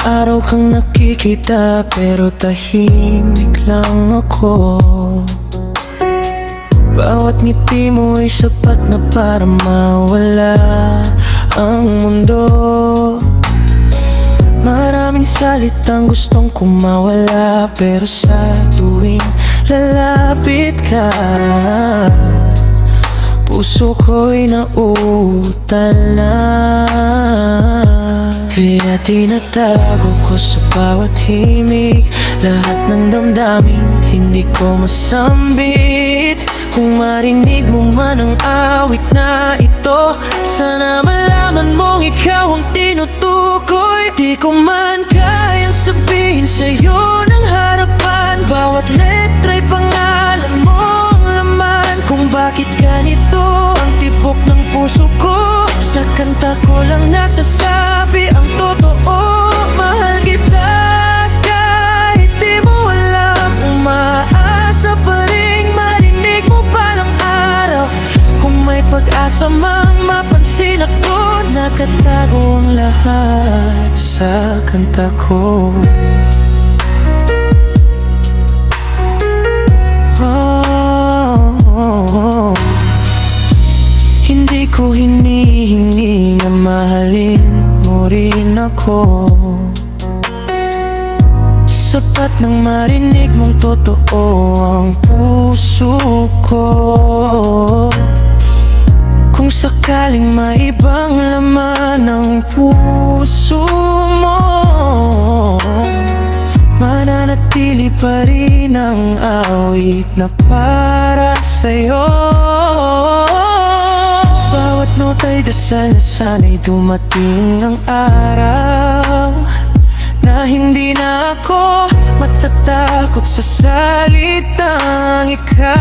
araw kang nakikita pero tahimik lang ako. Bawat ngiti mo ay sapat na para mawala ang mundo. Maraming salitang gustong kumawala, pero sa tuwing lalapit ka, puso ko'y nauutal na. Kaya tinatago ko sa bawat himig lahat ng damdaming hindi ko masambit. Kung marinig mo man ang awit na ito, sana malaman mong ikaw ang tinutukoy. Di ko man kayang sabihin sa'yo ng harapan, bawat letra'y pangalan mong laman. Kung bakit ganito ang tibok ng puso ko, sa kanta ko lang nasasabi ang totoo. Mahal kita kahit di mo alam, umaasa pa rin marinig mo palang araw. Kung may pag-asa mang mapansin ako, nakatago ang lahat sa kanta ko. Hindi ko hinihingi na mahalin mo rin ako. Sapat nang marinig mong totoo ang puso ko. Kung sakaling maibang laman ng puso mo, mananatili pa rin ang awit na para sa'yo. Bawat nota'y dasal na sana'y dumating ang araw na hindi na ako matatakot sa salitang ikaw.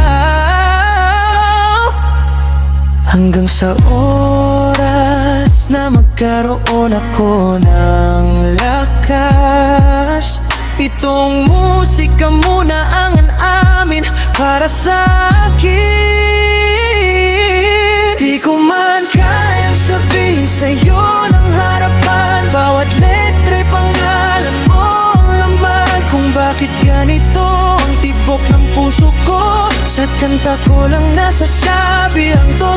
Hanggang sa oras na magkaroon ako ng lakas, itong musika muna ang amin para sa akin. Di ko man kayang sabihin sa'yo ng harapan, bawat letra'y pangalan mong laman. Kung bakit ganito ang tibok ng puso ko, sa kanta ko lang nasasabi ang totoo.